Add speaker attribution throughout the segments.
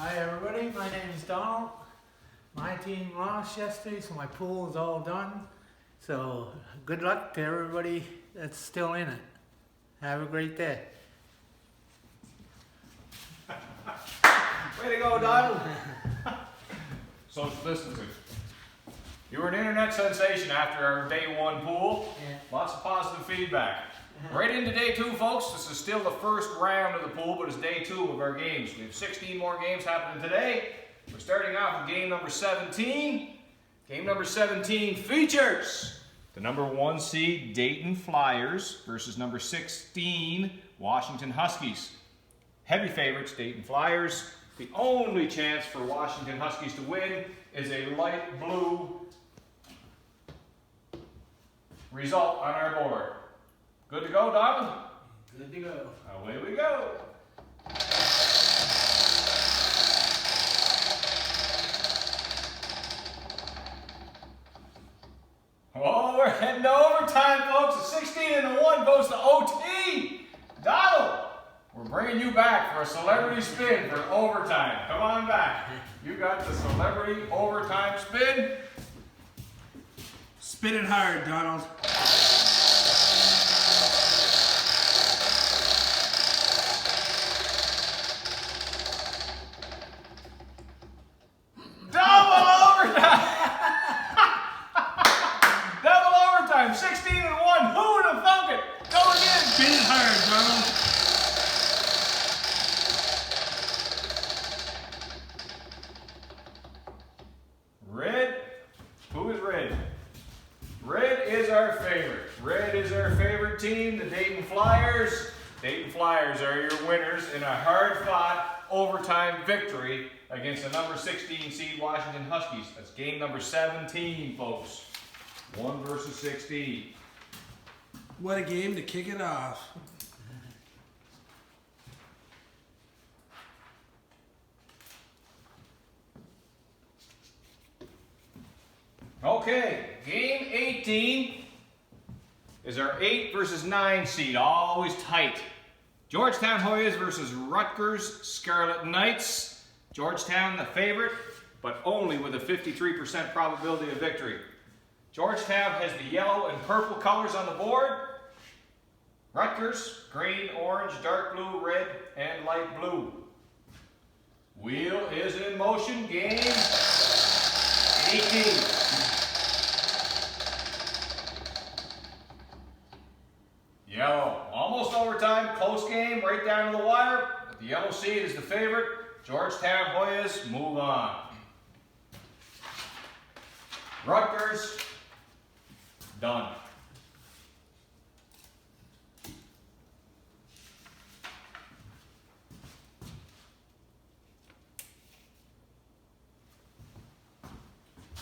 Speaker 1: Hi everybody, my name is Donald. My team lost yesterday, so my pool is all done. So good luck to everybody that's still in it. Have a great day.
Speaker 2: Way to go, Donald! Social distancing. You were an internet sensation after our day one pool.
Speaker 1: Yeah.
Speaker 2: Lots of positive feedback. Right into day two, folks. This is still the first round of the pool, but it's day two of our games. We have 16 more games happening today. We're starting off with game number 17. Game number 17 features the number 1 seed Dayton Flyers versus number 16 Washington Huskies. Heavy favorites, Dayton Flyers. The only chance for Washington Huskies to win is a light blue result on our board. Good to go, Donald?
Speaker 1: Good to go.
Speaker 2: Away we go. Oh, we're heading to overtime, folks. A 16-1 goes to OT. Donald, we're bringing you back for a celebrity spin for overtime. Come on back. You got the celebrity overtime spin.
Speaker 3: Spin it hard, Donald.
Speaker 2: Double overtime! Double overtime, 16-1. Who would have thunk it? Go again.
Speaker 3: Spin it hard, Donald.
Speaker 2: Red. Who is red? Red is our favorite. Red is our favorite team, the Dayton Flyers. Dayton Flyers are your winners in a hard-fought overtime victory against the number 16 seed Washington Huskies. That's game number 17, folks. 1 versus 16.
Speaker 3: What a game to kick it off.
Speaker 2: Okay, game 18 is our 8 versus 9 seed, always tight. Georgetown Hoyas versus Rutgers Scarlet Knights. Georgetown the favorite, but only with a 53% probability of victory. Georgetown has the yellow and purple colors on the board. Rutgers, green, orange, dark blue, red, and light blue. Wheel is in motion, game 18. Yellow, almost overtime, close game, right down to the wire. But the yellow seed is the favorite. Georgetown Hoyas move on. Rutgers, done.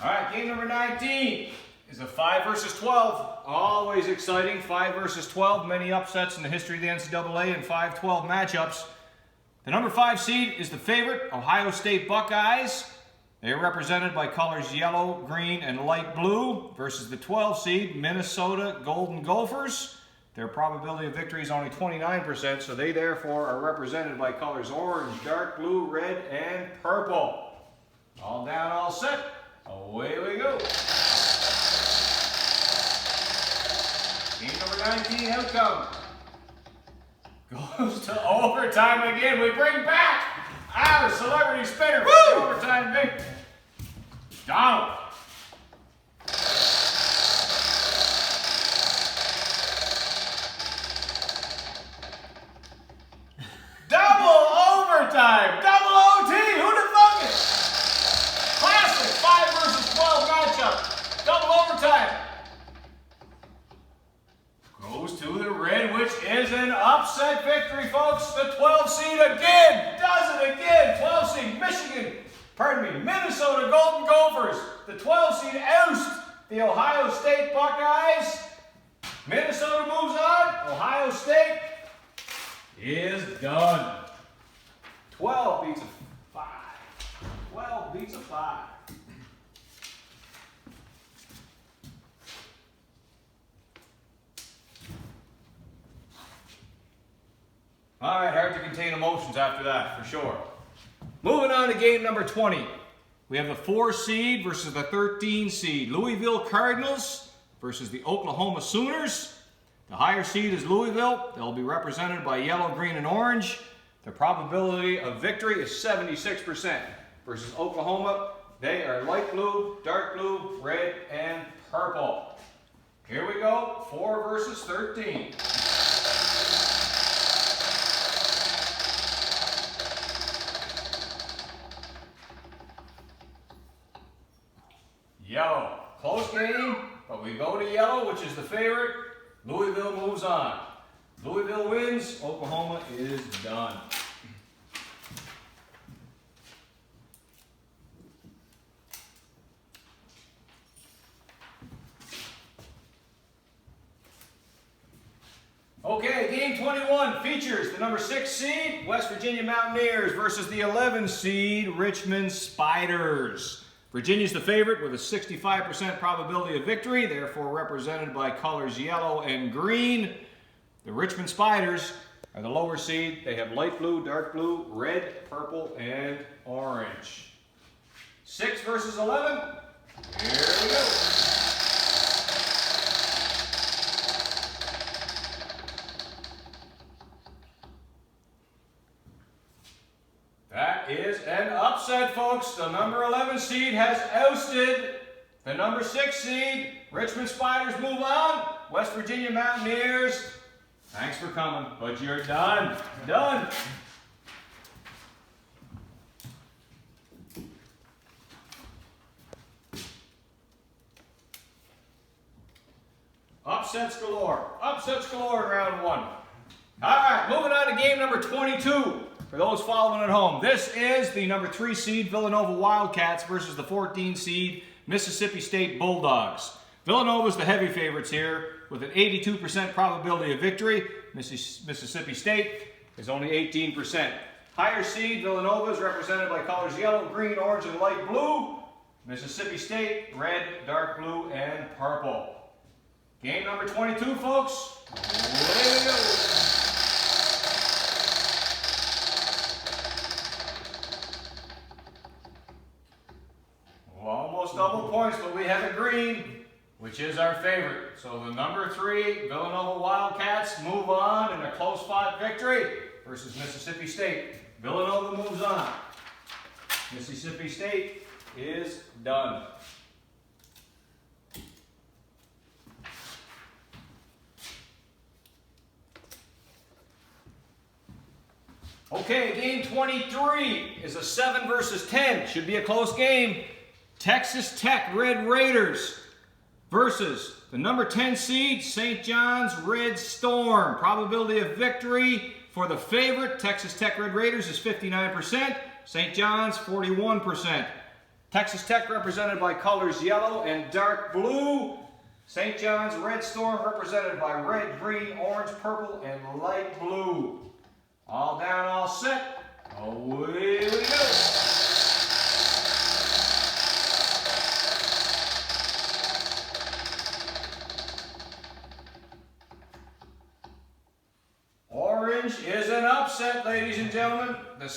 Speaker 2: All right, game number 19 is a 5 versus 12. Always exciting, 5 versus 12. Many upsets in the history of the NCAA and 5-12 matchups. The number 5 seed is the favorite, Ohio State Buckeyes. They are represented by colors yellow, green, and light blue versus the 12 seed, Minnesota Golden Gophers. Their probability of victory is only 29%, so they therefore are represented by colors orange, dark blue, red, and purple. All down, all set. Away we go. Game number 19 outcome goes to overtime again. We bring back our celebrity spinner for the overtime victory. Donald. Double overtime. Double OT. Who'd have thunk it? Classic 5 versus 12 matchup. Double overtime. Goes to the red, which is an upset victory, folks. The 12 seed again. Does it again. 12 seed Minnesota Golden Gophers. The 12 seed oust the Ohio State Buckeyes. Minnesota moves on. Ohio State is done. 12 beats a 5. 12 beats a 5. All right, hard to contain emotions after that, for sure. Moving on to game number 20. We have the 4 seed versus the 13 seed. Louisville Cardinals versus the Oklahoma Sooners. The higher seed is Louisville. They'll be represented by yellow, green, and orange. The probability of victory is 76%. Versus Oklahoma, they are light blue, dark blue, red, and purple. Here we go, 4 versus 13. Yellow, close game, but we go to yellow, which is the favorite. Louisville moves on. Louisville wins, Oklahoma is done. Okay, game 21 features the number 6 seed, West Virginia Mountaineers versus the 11 seed, Richmond Spiders. Virginia's the favorite with a 65% probability of victory, therefore represented by colors yellow and green. The Richmond Spiders are the lower seed. They have light blue, dark blue, red, purple, and orange. 6 versus 11. Here we go. That is an upset, folks. The number 11 seed has ousted the number 6 seed. Richmond Spiders move on. West Virginia Mountaineers, thanks for coming, but you're done. Done. Upsets galore. Upsets galore in round 1. All right, moving on to game number 22. For those following at home, this is the number 3 seed Villanova Wildcats versus the 14 seed Mississippi State Bulldogs. Villanova's the heavy favorites here with an 82% probability of victory. Mississippi State is only 18%. Higher seed Villanova is represented by colors yellow, green, orange, and light blue. Mississippi State, red, dark blue, and purple. Game number 22, folks. Away we go. Almost double points, but we have a green, which is our favorite. So the number 3 Villanova Wildcats move on in a close-fought victory versus Mississippi State. Villanova moves on. Mississippi State is done. Okay, game 23 is a 7 versus 10. Should be a close game. Texas Tech Red Raiders versus the number 10 seed St. John's Red Storm. Probability of victory for the favorite Texas Tech Red Raiders is 59%. St. John's 41%. Texas Tech represented by colors yellow and dark blue. St. John's Red Storm represented by red, green, orange, purple, and light blue. All down, all set. Away we go. Orange is an upset, ladies and gentlemen. The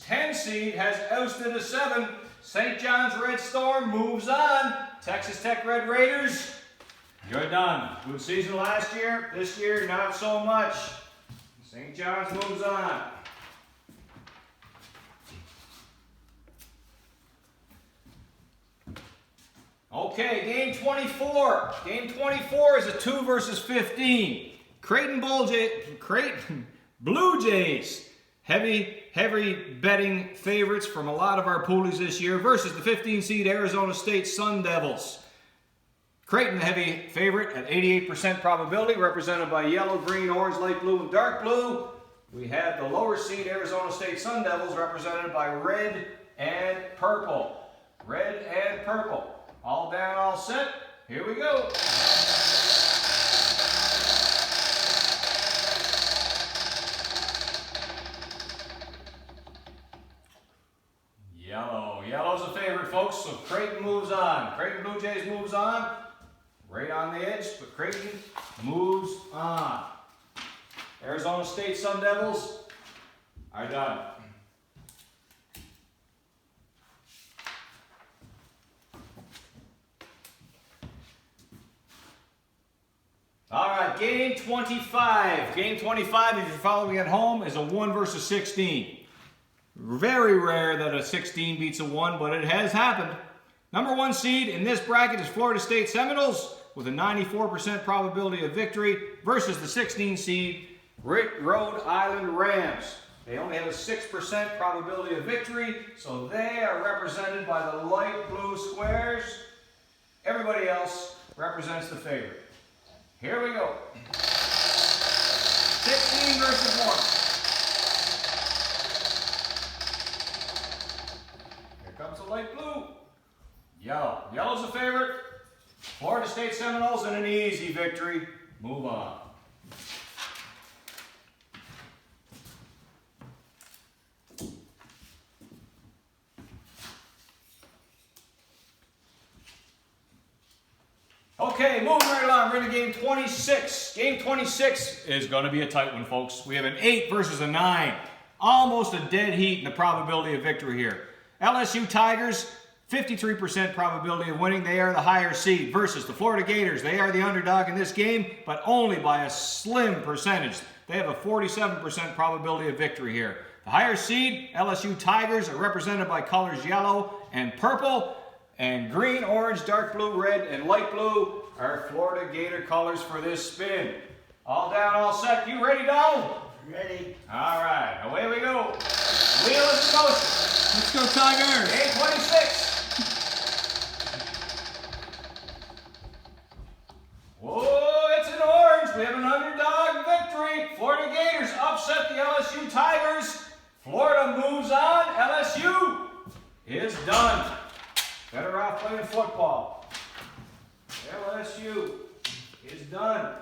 Speaker 2: 10 seed has ousted a 7. St. John's Red Storm moves on. Texas Tech Red Raiders, you're done. Good season last year. This year, not so much. St. John's moves on. Okay, game 24. Game 24 is a 2 versus 15. Creighton Blue Jays, heavy betting favorites from a lot of our poolies this year versus the 15 seed Arizona State Sun Devils. Creighton, the heavy favorite at 88% probability, represented by yellow, green, orange, light blue, and dark blue. We have the lower seed Arizona State Sun Devils represented by red and purple. Red and purple. All down, all set. Here we go. Yellow. Yellow's a favorite, folks, so Creighton moves on. Creighton Blue Jays moves on. Right on the edge, but Creighton moves on. Arizona State Sun Devils are done. about game 25. Game 25, if you're following at home, is a 1 versus 16. Very rare that a 16 beats a 1, but it has happened. Number 1 seed in this bracket is Florida State Seminoles with a 94% probability of victory versus the 16 seed Rhode Island Rams. They only have a 6% probability of victory, so they are represented by the light blue squares. Everybody else represents the favorite. Here we go. 16 versus 1. Here comes the light blue. Yellow. Yellow's the favorite. Florida State Seminoles in an easy victory. Move on. Okay, moving right along, we're into game 26. Game 26 is going to be a tight one, folks. We have an 8 versus a 9. Almost a dead heat in the probability of victory here. LSU Tigers, 53% probability of winning. They are the higher seed versus the Florida Gators. They are the underdog in this game, but only by a slim percentage. They have a 47% probability of victory here. The higher seed, LSU Tigers, are represented by colors yellow and purple. And green, orange, dark blue, red, and light blue are Florida Gator colors for this spin. All down, all set. You ready, Donald?
Speaker 1: Ready?
Speaker 2: All right, away we go. Wheel is in motion.
Speaker 3: Let's go, Tigers.
Speaker 2: Game 26. Whoa, it's an orange. We have an underdog victory. Florida Gators upset the LSU Tigers. Florida moves on. LSU is done. Better off playing football. LSU is done.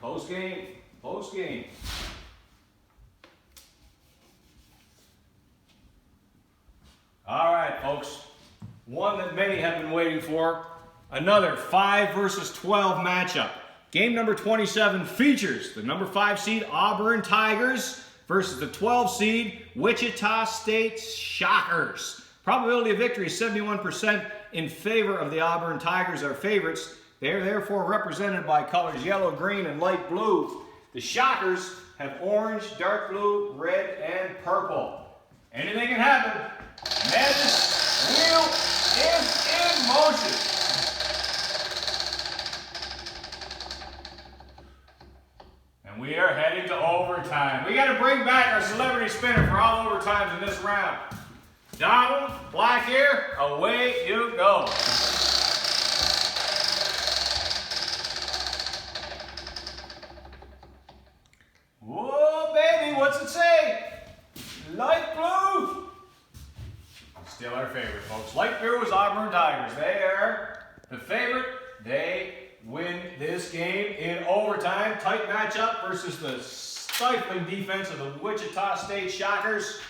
Speaker 2: Close game. Close game. All right, folks. One that many have been waiting for. Another 5 versus 12 matchup. Game number 27 features the number 5 seed Auburn Tigers versus the 12 seed Wichita State Shockers. Probability of victory is 71% in favor of the Auburn Tigers, our favorites. They are therefore represented by colors yellow, green, and light blue. The Shockers have orange, dark blue, red, and purple. Anything can happen. Madness wheel is in motion. And we are heading to overtime. We got to bring back our celebrity spinner for all overtimes in this round. Donald, black here, away you go. Whoa, baby, what's it say? Light blue. Still our favorite, folks. Light blue is Auburn Tigers. They are the favorite. They win this game in overtime. Tight matchup versus the stifling defense of the Wichita State Shockers.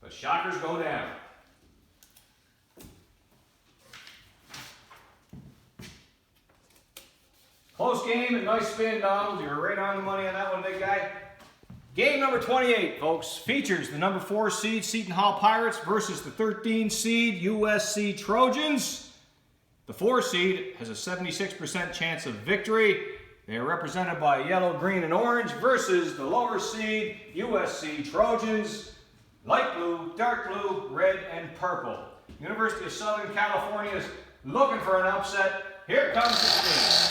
Speaker 2: The Shockers go down. Close game and nice spin, Donald. You're right on the money on that one, big guy. Game number 28, folks, features the number 4 seed Seton Hall Pirates versus the 13 seed USC Trojans. The 4 seed has a 76% chance of victory. They are represented by yellow, green, and orange versus the lower seed USC Trojans. Light blue, dark blue, red, and purple. University of Southern California is looking for an upset. Here comes the spin.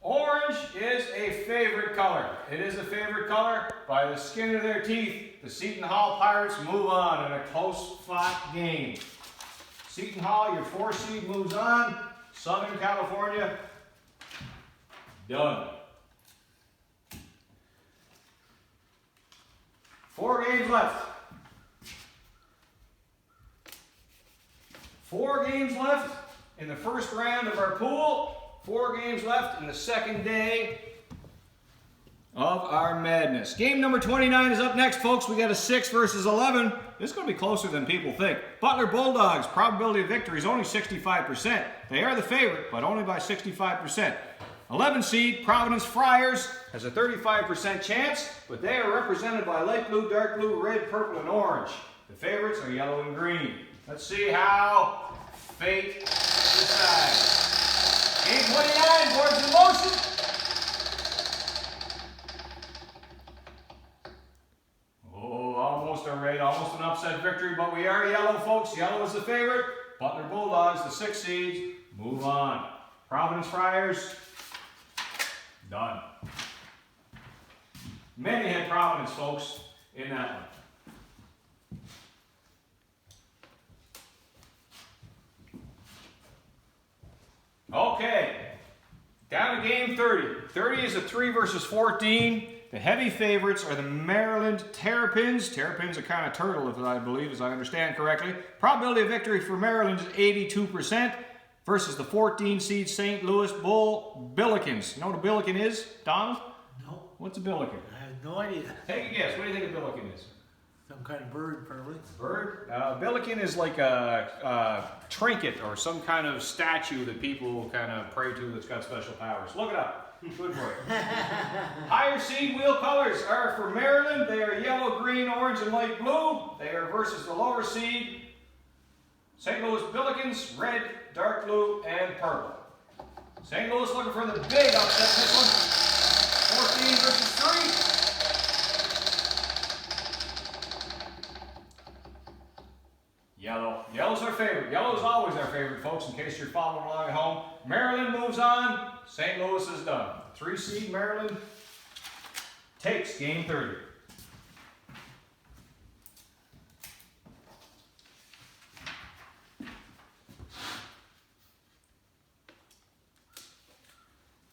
Speaker 2: Orange is a favorite color. It is a favorite color by the skin of their teeth. The Seton Hall Pirates move on in a close-fought game. Seton Hall, your 4 seed, moves on. Southern California, done. 4 games left. 4 games left in the first round of our pool. 4 games left in the second day of our madness. Game number 29 is up next, folks. We got a 6 versus 11. This is going to be closer than people think. Butler Bulldogs, probability of victory is only 65%. They are the favorite, but only by 65%. 11 seed Providence Friars has a 35% chance, but they are represented by light blue, dark blue, red, purple, and orange. The favorites are yellow and green. Let's see how fate decides. Game 29, boards in motion. Oh, almost a raid, almost an upset victory, but we are yellow, folks. Yellow is the favorite. Butler Bulldogs, the 6 seeds, move on. Providence Friars, done. Many had Providence, folks, in that one. Okay, down to game 30. 30 is a 3 versus 14. The heavy favorites are the Maryland Terrapins. Terrapins are kind of turtle, if I believe, as I understand correctly. Probability of victory for Maryland is 82% versus the 14 seed St. Louis Billikens. You know what a Billiken is, Donald?
Speaker 1: No,
Speaker 2: What's a Billiken?
Speaker 1: I have no idea.
Speaker 2: Take a guess. What do you think a Billiken is?
Speaker 1: Some kind of bird, probably.
Speaker 2: Bird? Billiken is like a trinket or some kind of statue that people kind of pray to that's got special powers. Look it up. Good for it. Higher seed wheel colors are for Maryland. They are yellow, green, orange, and light blue. They are versus the lower seed St. Louis Billikens, red, dark blue, and purple. St. Louis looking for the big upset in this one. 14 versus 3. Yellow. Yellow's our favorite. Yellow is always our favorite, folks, in case you're following along at home. Maryland moves on. St. Louis is done. 3 seed Maryland takes game 30.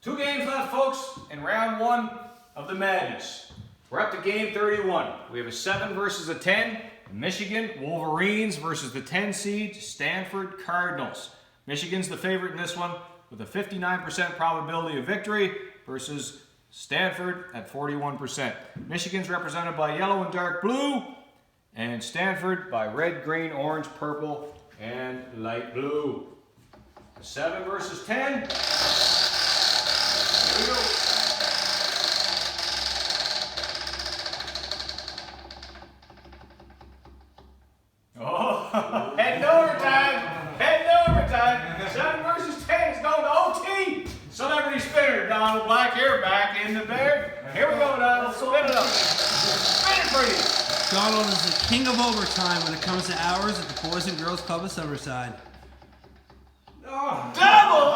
Speaker 2: Two games left, folks, in round 1 of the Madness. We're up to game 31. We have a 7 versus a 10. Michigan Wolverines versus the 10 seed Stanford Cardinals. Michigan's the favorite in this one with a 59% probability of victory versus Stanford at 41%. Michigan's represented by yellow and dark blue, and Stanford by red, green, orange, purple, and light blue. 7 versus 10. Here we go. Oh, heading overtime. Heading overtime. 7 versus 10 is going to OT. Celebrity spinner, Donald Black here, back in the bear. Here we go, Donald. Spin it up. Spin it for you.
Speaker 3: Donald is the king of overtime when it comes to hours at the Boys and Girls Club of Summerside.
Speaker 2: Oh, double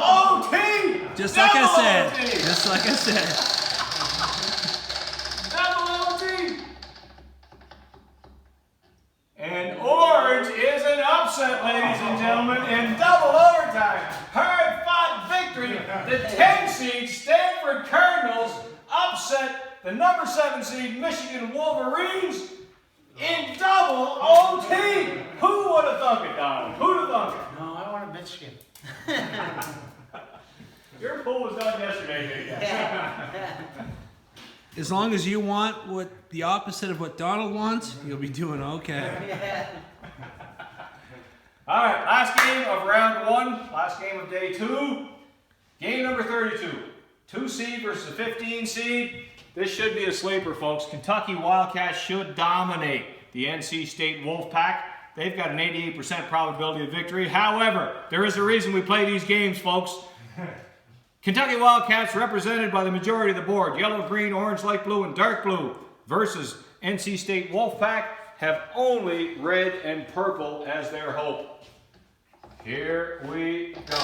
Speaker 2: OT.
Speaker 3: Just like I said.
Speaker 2: OT.
Speaker 3: Just like I said.
Speaker 2: Double OT. And orange is an upset, ladies and gentlemen, in double overtime. Hard-fought victory. The 10 seed Stanford Cardinals upset the number 7 seed Michigan Wolverines in double OT. Who would have thunk it, Donald? Who'd have thunk it?
Speaker 1: No, I want a Michigan.
Speaker 2: Your pool was done yesterday, big guy.
Speaker 3: As long as you want what the opposite of what Donald wants, you'll be doing okay.
Speaker 2: All right, last game of round 1, last game of day 2. Game number 32. 2 seed versus a 15 seed. This should be a sleeper, folks. Kentucky Wildcats should dominate the NC State Wolfpack. They've got an 88% probability of victory. However, there is a reason we play these games, folks. Kentucky Wildcats, represented by the majority of the board, yellow, green, orange, light blue, and dark blue, versus NC State Wolfpack, have only red and purple as their hope. Here we go.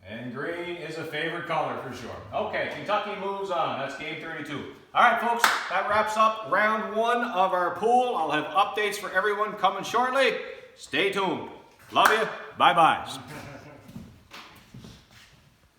Speaker 2: And green is a favorite color for sure. Okay, Kentucky moves on. That's game 32. All right, folks, that wraps up round 1 of our pool. I'll have updates for everyone coming shortly. Stay tuned. Love you. Bye-bye.